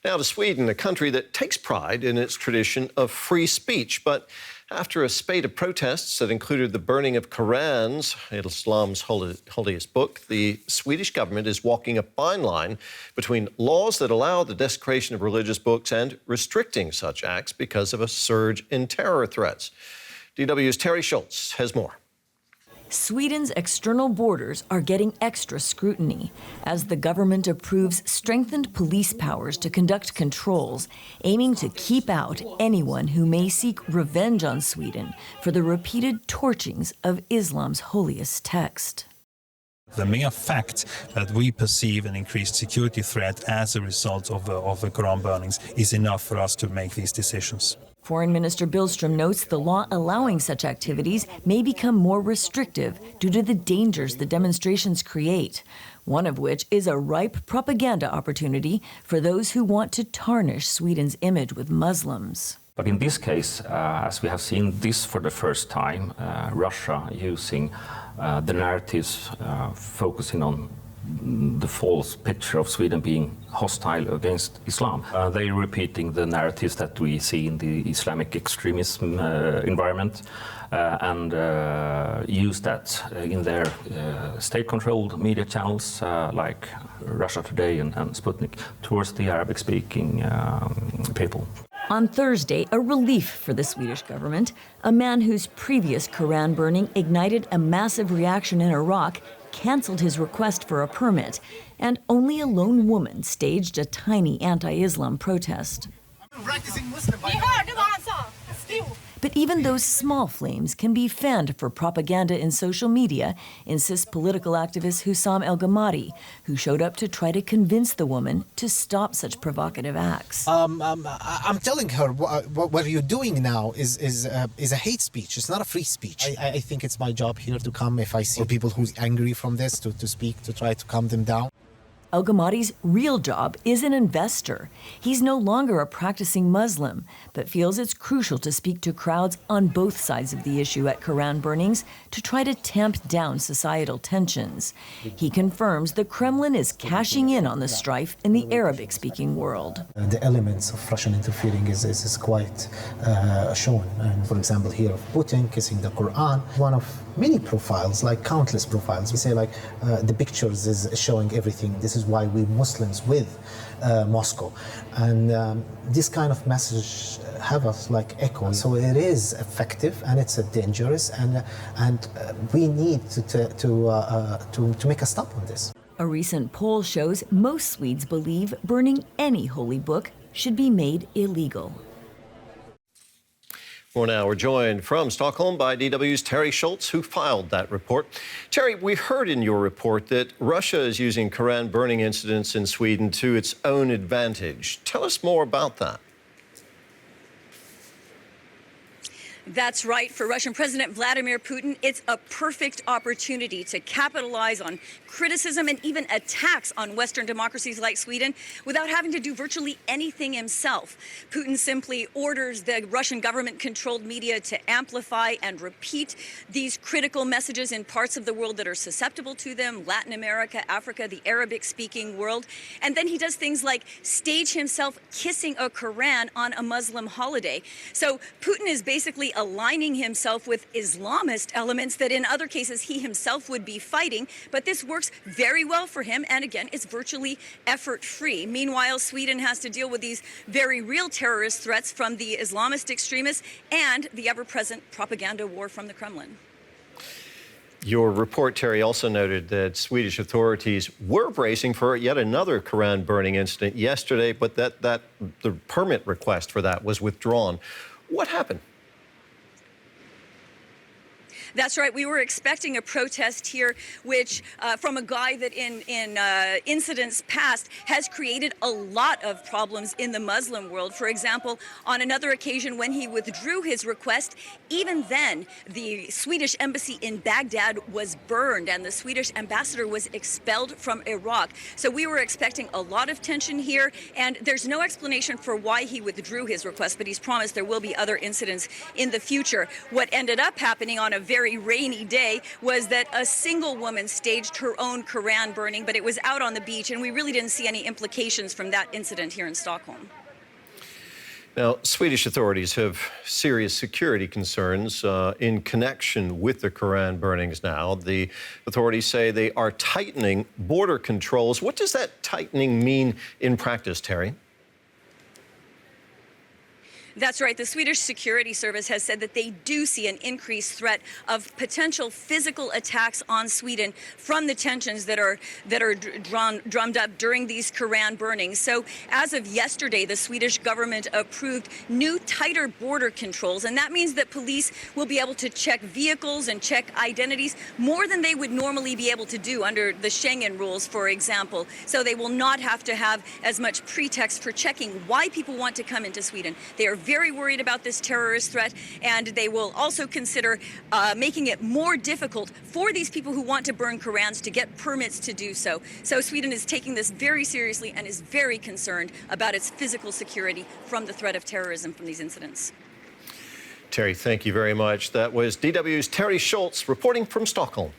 Now to Sweden, a country that takes pride in its tradition of free speech. But after a spate of protests that included the burning of Korans, Islam's holiest book, the Swedish government is walking a fine line between laws that allow the desecration of religious books and restricting such acts because of a surge in terror threats. DW's Teri Schultz has more. Sweden's external borders are getting extra scrutiny as the government approves strengthened police powers to conduct controls, aiming to keep out anyone who may seek revenge on Sweden for the repeated torchings of Islam's holiest text. The mere fact that we perceive an increased security threat as a result of the Quran burnings is enough for us to make these decisions. Foreign Minister Billström notes the law allowing such activities may become more restrictive due to the dangers the demonstrations create, one of which is a ripe propaganda opportunity for those who want to tarnish Sweden's image with Muslims. But in this case, as we have seen this for the first time, Russia using the narratives focusing on the false picture of Sweden being hostile against Islam. They're repeating the narratives that we see in the Islamic extremism environment and use that in their state-controlled media channels like Russia Today and Sputnik towards the Arabic-speaking people. On Thursday, a relief for the Swedish government. A man whose previous Quran burning ignited a massive reaction in Iraq canceled his request for a permit, and only a lone woman staged a tiny anti-Islam protest. But even those small flames can be fanned for propaganda in social media, insists political activist Hussam El-Ghamari, who showed up to try to convince the woman to stop such provocative acts. I'm telling her what you're doing now is a hate speech. It's not a free speech. I think it's my job here to come if I see people who's angry from this to speak, to try to calm them down. El-Ghamari's real job is an investor. He's no longer a practicing Muslim, but feels it's crucial to speak to crowds on both sides of the issue at Quran burnings to try to tamp down societal tensions. He confirms the Kremlin is cashing in on the strife in the Arabic-speaking world. The elements of Russian interfering is quite shown. And for example, here of Putin kissing the Quran, one of many profiles, like countless profiles. We say like the pictures is showing everything. This is why we Muslims with Moscow. And this kind of message have us like echo. So it is effective and it's dangerous and we need to make a stop on this. A recent poll shows most Swedes believe burning any holy book should be made illegal. More now, we're joined from Stockholm by DW's Teri Schultz, who filed that report. Teri, we heard in your report that Russia is using Quran burning incidents in Sweden to its own advantage. Tell us more about that. That's right. For Russian President Vladimir Putin, it's a perfect opportunity to capitalize on criticism and even attacks on Western democracies like Sweden without having to do virtually anything himself. Putin simply orders the Russian government-controlled media to amplify and repeat these critical messages in parts of the world that are susceptible to them, Latin America, Africa, the Arabic-speaking world. And then he does things like stage himself kissing a Quran on a Muslim holiday. So Putin is basically aligning himself with Islamist elements that in other cases he himself would be fighting. But this works very well for him. And again, it's virtually effort-free. Meanwhile, Sweden has to deal with these very real terrorist threats from the Islamist extremists and the ever-present propaganda war from the Kremlin. Your report, Teri, also noted that Swedish authorities were bracing for yet another Quran burning incident yesterday, but that the permit request for that was withdrawn. What happened? That's right. We were expecting a protest here, which from a guy that in incidents past has created a lot of problems in the Muslim world. For example, on another occasion when he withdrew his request, even then the Swedish embassy in Baghdad was burned and the Swedish ambassador was expelled from Iraq. So we were expecting a lot of tension here, and there's no explanation for why he withdrew his request, but he's promised there will be other incidents in the future. What ended up happening on a very very rainy day was that a single woman staged her own Quran burning, but it was out on the beach, and we really didn't see any implications from that incident here in Stockholm. Now, Swedish authorities have serious security concerns in connection with the Quran burnings now. The authorities say they are tightening border controls. What does that tightening mean in practice, Teri? That's right. The Swedish Security Service has said that they do see an increased threat of potential physical attacks on Sweden from the tensions that are drummed up during these Quran burnings. So as of yesterday, the Swedish government approved new tighter border controls, and that means that police will be able to check vehicles and check identities more than they would normally be able to do under the Schengen rules, for example. So they will not have to have as much pretext for checking why people want to come into Sweden. They are very worried about this terrorist threat, and they will also consider making it more difficult for these people who want to burn Qurans to get permits to do so. So Sweden is taking this very seriously and is very concerned about its physical security from the threat of terrorism from these incidents. Teri, thank you very much. That was DW's Teri Schultz reporting from Stockholm.